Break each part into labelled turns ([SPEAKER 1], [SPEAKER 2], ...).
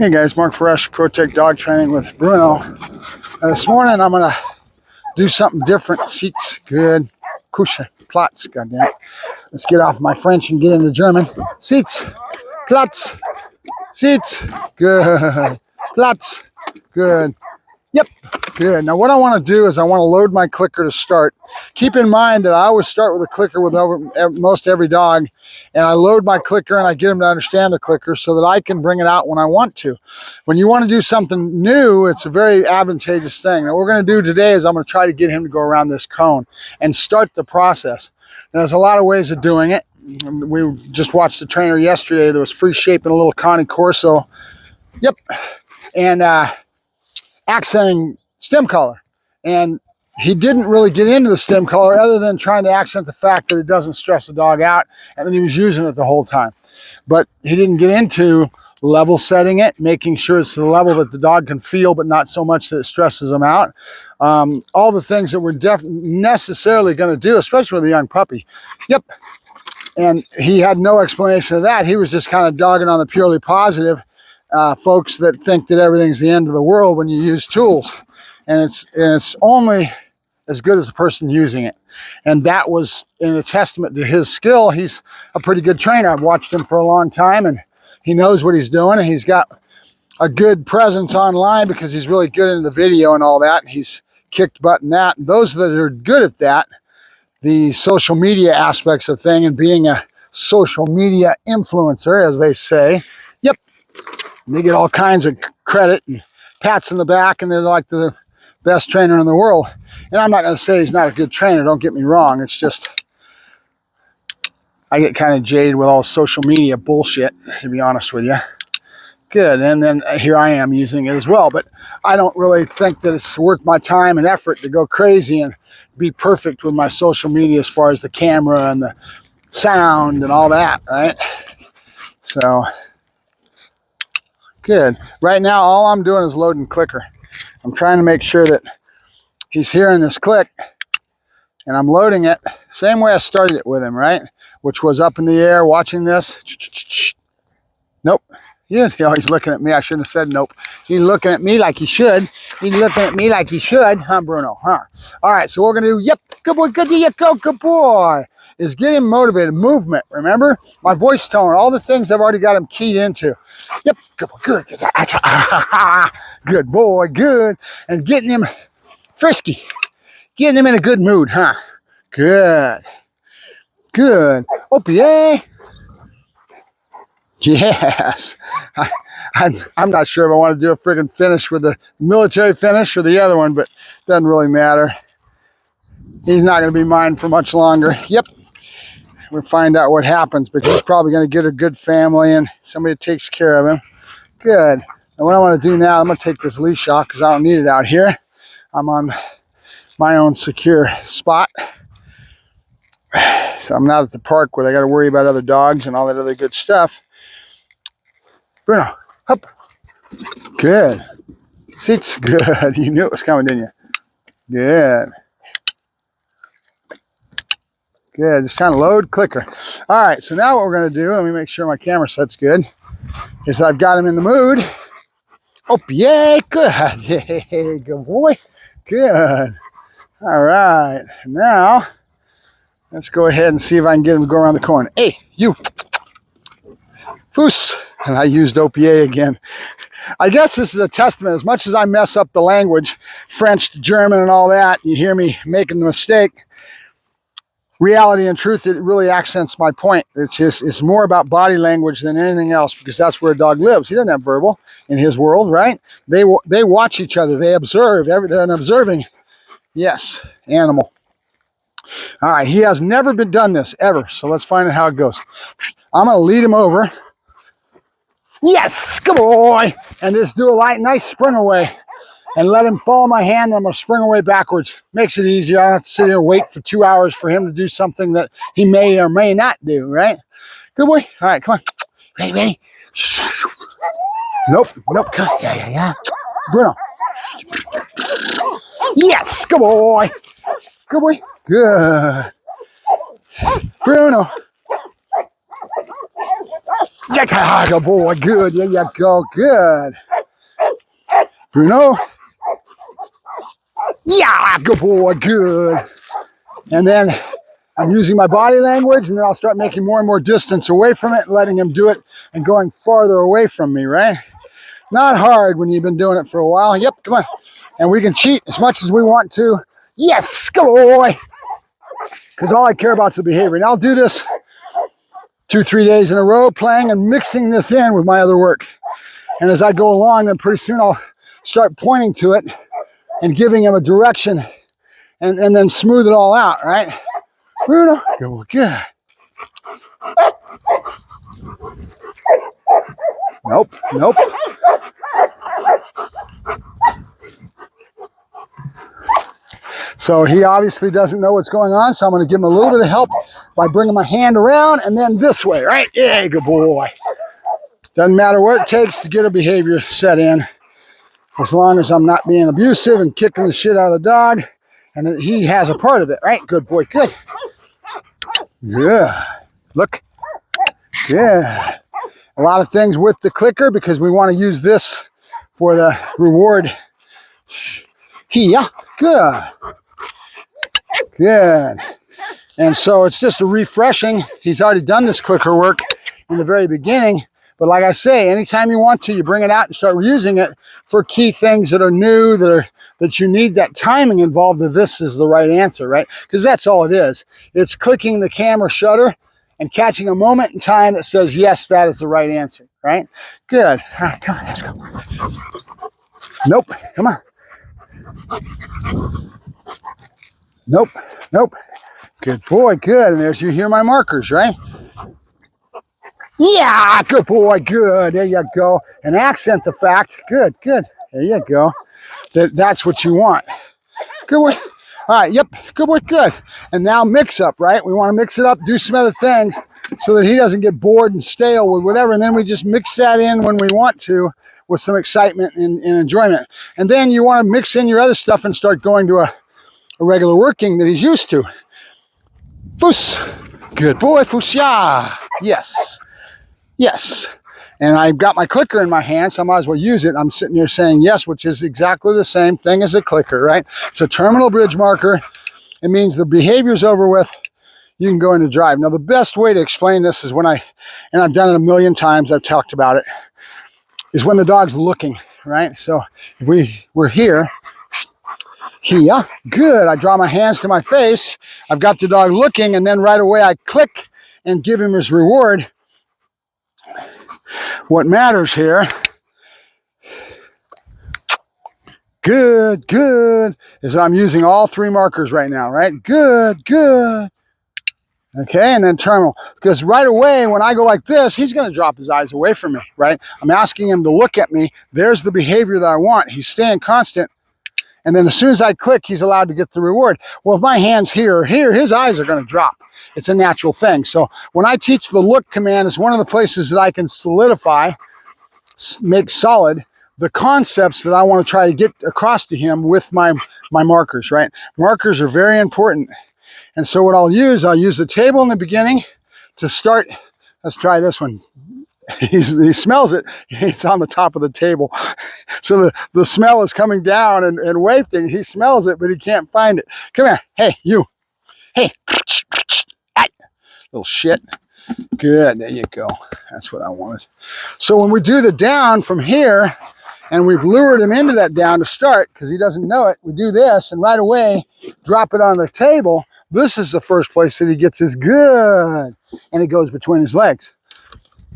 [SPEAKER 1] Hey guys, Mark Ferrasci, ProTech Dog Training with Bruno. This morning I'm going to do something different. Seats, good. Kusche, Platz, goddamn. Let's get off my French and get into German. Seats, Platz, seats, good. Platz, good. Yep, good. Now what I want to do is I want to load my clicker to start. Keep in mind that I always start with a clicker with most every dog, and I load my clicker and I get them to understand the clicker so that I can bring it out when I want to. When you want to do something new, it's a very advantageous thing. Now what we're going to do today is I'm going to try to get him to go around this cone and start the process. Now, there's a lot of ways of doing it. We just watched a trainer yesterday that was free shaping a little Connie Corso. Yep, and accenting stem collar, and he didn't really get into the stem collar other than trying to accent the fact that it doesn't stress the dog out, and then he was using it the whole time. But he didn't get into level setting it, making sure it's the level that the dog can feel but not so much that it stresses them out. All the things that we're necessarily going to do, especially with a young puppy. Yep. And he had no explanation of that. He was just kind of dogging on the purely positive. Folks that think that everything's the end of the world when you use tools, and it's only as good as the person using it. And that was in a testament to his skill. He's a pretty good trainer. I've watched him for a long time, and he knows what he's doing, and he's got a good presence online because he's really good in the video and all that. And he's kicked butt in that. And those that are good at that, the social media aspects of thing and being a social media influencer, as they say, yep, they get all kinds of credit and pats in the back, and they're like the best trainer in the world. And I'm not going to say he's not a good trainer, don't get me wrong. It's just I get kind of jaded with all social media bullshit, to be honest with you. Good, and then here I am using it as well, but I don't really think that it's worth my time and effort to go crazy and be perfect with my social media as far as the camera and the sound and all that, right? So good. Right now, all I'm doing is loading clicker. I'm trying to make sure that he's hearing this click, and I'm loading it same way I started it with him, right? Which was up in the air, watching this. Nope. Yeah, he's looking at me. I shouldn't have said nope. He's looking at me like he should. He's looking at me like he should, huh, Bruno? Huh? All right, so we're going to do, yep, good boy, good to you, go, good boy, is get him motivated. Movement, remember? My voice tone, all the things I've already got him keyed into. Yep, good boy, good. Good boy, good. And getting him frisky. Getting him in a good mood, huh? Good. Good. OPA. Yes. I'm not sure if I want to do a friggin' finish with the military finish or the other one, but it doesn't really matter. He's not going to be mine for much longer. Yep. We'll find out what happens, but he's probably going to get a good family and somebody takes care of him. Good. And what I want to do now, I'm going to take this leash off because I don't need it out here. I'm on my own secure spot. So I'm not at the park where they got to worry about other dogs and all that other good stuff. Bruno, up. Good. Seats, good. You knew it was coming, didn't you? Good. Good. Just trying to load clicker. All right, so now what we're going to do, let me make sure my camera set's good, is I've got him in the mood. Oh, yeah, good. Yeah, good boy. Good. All right, now let's go ahead and see if I can get him to go around the corner. Hey, you. Foos. And I used OPA again. I guess this is a testament. As much as I mess up the language, French to German and all that, you hear me making the mistake. Reality and truth, it really accents my point. It's more about body language than anything else, because that's where a dog lives. He doesn't have verbal in his world, right? They watch each other. They observe. They're an observing, yes, animal. All right, he has never been done this, ever. So let's find out how it goes. I'm going to lead him over. Yes, good boy. And just do a nice spring away. And let him follow my hand, and I'm going to spring away backwards. Makes it easier. I don't have to sit here and wait for 2 hours for him to do something that he may or may not do, right? Good boy. All right, come on. Ready? Nope. Come on. Yeah. Bruno. Yes, good boy. Good boy. Good. Bruno. Yeah, good boy, good. There you go, good. Bruno. Yeah, good boy, good. And then I'm using my body language, and then I'll start making more and more distance away from it, and letting him do it and going farther away from me, right? Not hard when you've been doing it for a while. Yep, come on. And we can cheat as much as we want to. Yes, good boy. Because all I care about is the behavior. And I'll do this 2-3 days in a row, playing and mixing this in with my other work. And as I go along, then pretty soon I'll start pointing to it and giving him a direction and then smooth it all out, right? Bruno, good. Nope, nope. So he obviously doesn't know what's going on, so I'm going to give him a little bit of help by bringing my hand around and then this way, right? Yeah, good boy. Doesn't matter what it takes to get a behavior set in, as long as I'm not being abusive and kicking the shit out of the dog, and that he has a part of it, right? Good boy, good. Yeah, look, yeah. A lot of things with the clicker because we want to use this for the reward. Here, good. Good. And so it's just a refreshing. He's already done this clicker work in the very beginning. But like I say, anytime you want to, you bring it out and start using it for key things that are new, that you need that timing involved, that this is the right answer, right? Because that's all it is. It's clicking the camera shutter and catching a moment in time that says, yes, that is the right answer, right? Good. All right, come on, let's go. Nope, come on. Nope, nope. Good boy, good. And there's, you hear my markers, right? Yeah, good boy, good. There you go. And accent the fact. Good, good. There you go. That's what you want. Good boy. All right, yep, good boy, good. And now mix up, right? We want to mix it up, do some other things so that he doesn't get bored and stale with whatever. And then we just mix that in when we want to with some excitement and enjoyment. And then you want to mix in your other stuff and start going to a regular working that he's used to. Foos. Good boy, foos, yeah. Yes. Yes. And I've got my clicker in my hand, so I might as well use it. I'm sitting here saying yes, which is exactly the same thing as a clicker, right? It's a terminal bridge marker. It means the behavior's over with. You can go into drive. Now, the best way to explain this is when and I've done it a million times, I've talked about it, is when the dog's looking, right? So if we're here, good. I draw my hands to my face. I've got the dog looking, and then right away I click and give him his reward. What matters here, good, good, is I'm using all three markers right now, right? Good, good. Okay, and then terminal. Because right away, when I go like this, he's going to drop his eyes away from me, right? I'm asking him to look at me. There's the behavior that I want. He's staying constant. And then as soon as I click, he's allowed to get the reward. Well, if my hand's here or here, his eyes are going to drop. It's a natural thing. So when I teach the look command, it's one of the places that I can solidify, make solid the concepts that I want to try to get across to him with my markers, right? Markers are very important. And so what I'll use the table in the beginning to start. Let's try this one. He smells it. It's on the top of the table. So the smell is coming down and wafting. He smells it, but he can't find it. Come here. Hey, you. Hey. Little shit. Good. There you go. That's what I wanted. So when we do the down from here, and we've lured him into that down to start because he doesn't know it, we do this and right away drop it on the table. This is the first place that he gets his good. And it goes between his legs.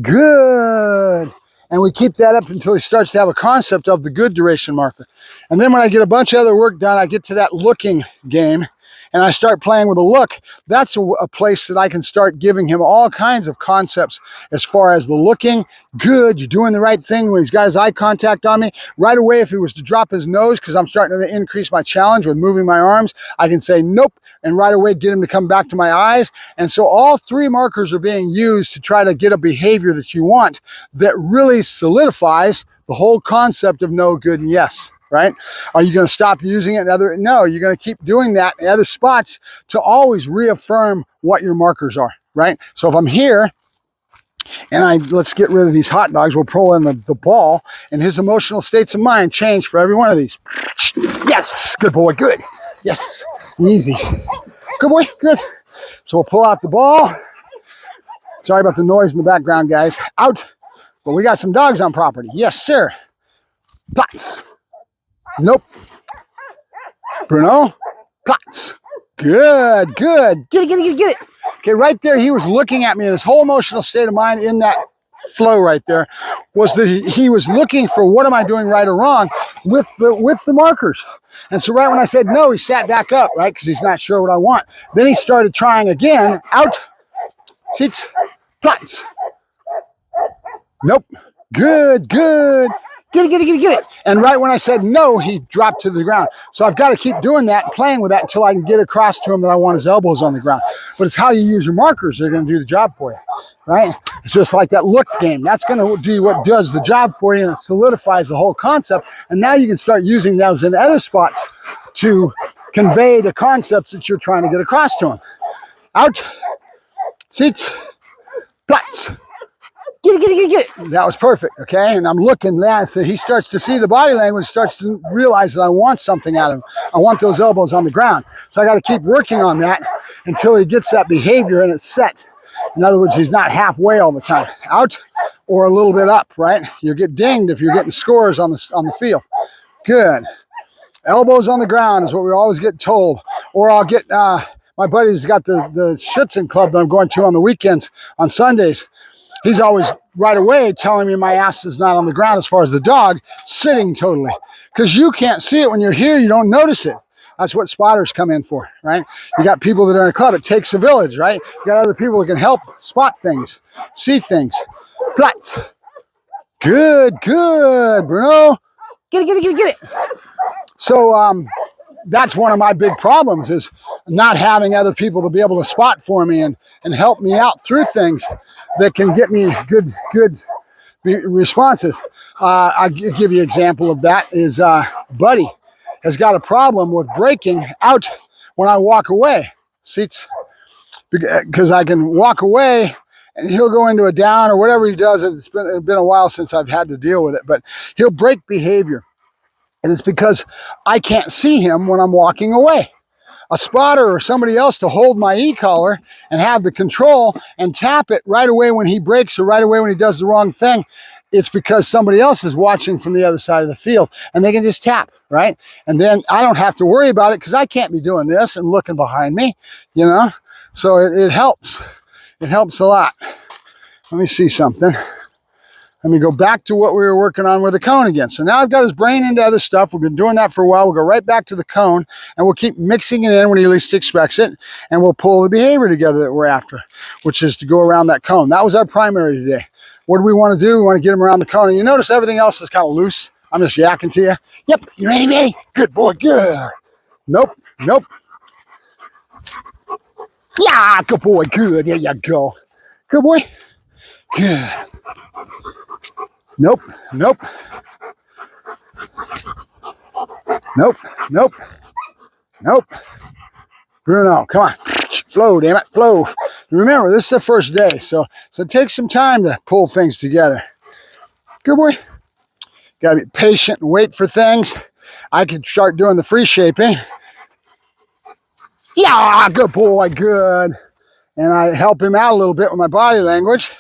[SPEAKER 1] Good. And we keep that up until he starts to have a concept of the good duration marker. And then when I get a bunch of other work done, I get to that looking game and I start playing with a look. That's a place that I can start giving him all kinds of concepts as far as the looking. Good, you're doing the right thing when he's got his eye contact on me. Right away, if he was to drop his nose, because I'm starting to increase my challenge with moving my arms, I can say nope, and right away get him to come back to my eyes. And so all three markers are being used to try to get a behavior that you want that really solidifies the whole concept of no, good, and yes. Right? Are you going to stop using it in other? No, you're going to keep doing that in other spots to always reaffirm what your markers are, right? So if I'm here And let's get rid of these hot dogs. We'll pull in the ball, and his emotional states of mind change for every one of these. Yes, good boy, good. Yes, easy. Good boy, good. So we'll pull out the ball. Sorry about the noise in the background, guys. Out. But we got some dogs on property. Yes, sir. Plots. Nope. Bruno. Plots. Good, good. Get it. Okay, right there, he was looking at me, and his whole emotional state of mind in that flow right there was that he was looking for what am I doing right or wrong with the markers. And so right when I said no, he sat back up, right, because he's not sure what I want. Then he started trying again. Out. Sits. Plots. Nope. Good. Get it. And right when I said no, he dropped to the ground. So I've got to keep doing that, playing with that until I can get across to him that I want his elbows on the ground. But it's how you use your markers that are going to do the job for you, right? It's just like that look game. That's going to do what does the job for you, and it solidifies the whole concept. And now you can start using those in other spots to convey the concepts that you're trying to get across to him. Out. Seats. Plots. Get it. That was perfect, okay? And I'm looking that, so he starts to see the body language, starts to realize that I want something out of him. I want those elbows on the ground. So I got to keep working on that until he gets that behavior and it's set. In other words, he's not halfway all the time. Out or a little bit up, right? You'll get dinged if you're getting scores on the field. Good. Elbows on the ground is what we always get told. Or I'll get, my buddy's got the Schützen club that I'm going to on the weekends, on Sundays. He's always right away telling me my ass is not on the ground as far as the dog, sitting totally. Because you can't see it when you're here, you don't notice it. That's what spotters come in for, right? You got people that are in a club, it takes a village, right? You got other people that can help spot things, see things. Plots. Good, Bruno. Get it. So that's one of my big problems is not having other people to be able to spot for me and help me out through things that can get me good responses. I'll give you an example of that is Buddy has got a problem with breaking out when I walk away. Seats, because I can walk away and he'll go into a down or whatever he does. It's been a while since I've had to deal with it, but he'll break behavior. And it's because I can't see him when I'm walking away. A spotter or somebody else to hold my e-collar and have the control and tap it right away when he breaks or right away when he does the wrong thing, it's because somebody else is watching from the other side of the field and they can just tap, right? And then I don't have to worry about it because I can't be doing this and looking behind me, you know? So it helps. It helps a lot. Let me see something. Let me go back to what we were working on with the cone again. So now I've got his brain into other stuff. We've been doing that for a while. We'll go right back to the cone, and we'll keep mixing it in when he least expects it, and we'll pull the behavior together that we're after, which is to go around that cone. That was our primary today. What do we want to do? We want to get him around the cone. And you notice everything else is kind of loose. I'm just yakking to you. Yep, you ready? Good boy, good. Nope. Yeah, good boy, good. There you go. Good boy. Good. Nope. Bruno, come on. Flow, damn it, flow. Remember, this is the first day, so it takes some time to pull things together. Good boy. Gotta be patient and wait for things. I could start doing the free shaping. Yeah, good boy, good. And I help him out a little bit with my body language.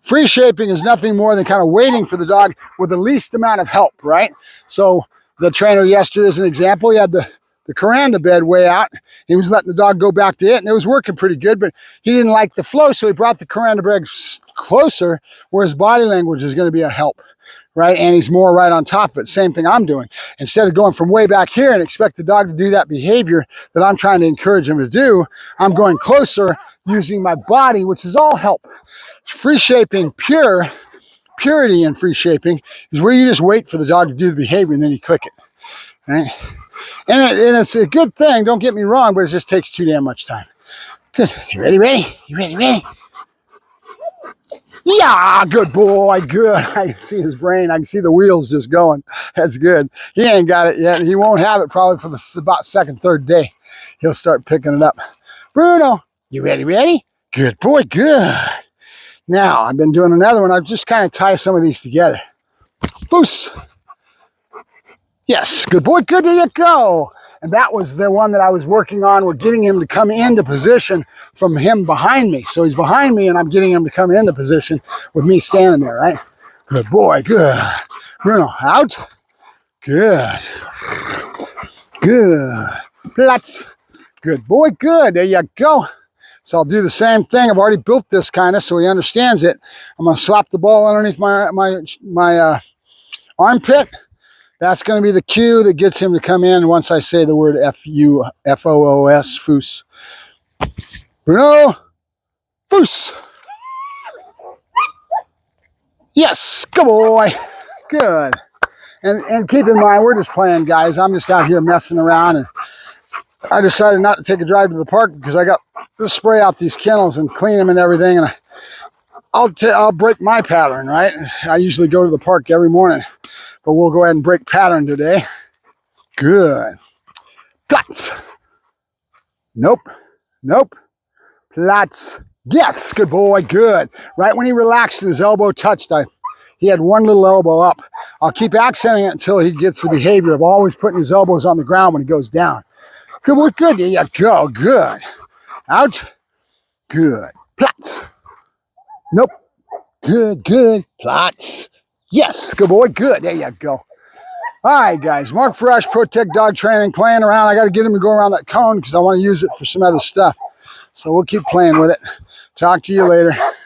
[SPEAKER 1] Free shaping is nothing more than kind of waiting for the dog with the least amount of help, right? So the trainer yesterday, as an example, he had the Kuranda bed way out. He was letting the dog go back to it, and it was working pretty good, but he didn't like the flow, so he brought the Kuranda bed closer where his body language is going to be a help, right? And he's more right on top of it. Same thing I'm doing. Instead of going from way back here and expect the dog to do that behavior that I'm trying to encourage him to do, I'm going closer using my body, which is all help. Free shaping, purity in free shaping is where you just wait for the dog to do the behavior and then you click it, right? And it's a good thing, don't get me wrong, but it just takes too damn much time. Good. You ready? You ready? Yeah, good boy, good. I can see his brain. I can see the wheels just going. That's good. He ain't got it yet. He won't have it probably for about second, third day. He'll start picking it up. Bruno, you ready? Good boy, good. Now, I've been doing another one. I've just kind of tie some of these together. Foos. Yes, good boy, good, there you go. And that was the one that I was working on. We're getting him to come into position from him behind me. So he's behind me and I'm getting him to come into position with me standing there, right? Good boy, good. Bruno, out. Good. Good. Platz. Good boy, good. There you go. So I'll do the same thing. I've already built this kind of so he understands it. I'm going to slap the ball underneath my armpit. That's going to be the cue that gets him to come in once I say the word F-U-F-O-O-S, foos. Bruno, foos. Yes, good boy. Good. And keep in mind, we're just playing, guys. I'm just out here messing around. And I decided not to take a drive to the park because I got to spray out these kennels and clean them and everything. And I'll break my pattern, right? I usually go to the park every morning. But we'll go ahead and break pattern today. Good. Platz. Nope. Nope. Platz. Yes. Good boy. Good. Right when he relaxed and his elbow touched, he had one little elbow up. I'll keep accenting it until he gets the behavior of always putting his elbows on the ground when he goes down. Good boy. Good. There you go. Good. Out. Good. Platz. Nope. Good. Good. Platz. Yes. Good boy. Good. There you go. All right, guys. Mark Ferrasci, Protect Dog Training, playing around. I got to get him to go around that cone because I want to use it for some other stuff. So we'll keep playing with it. Talk to you later.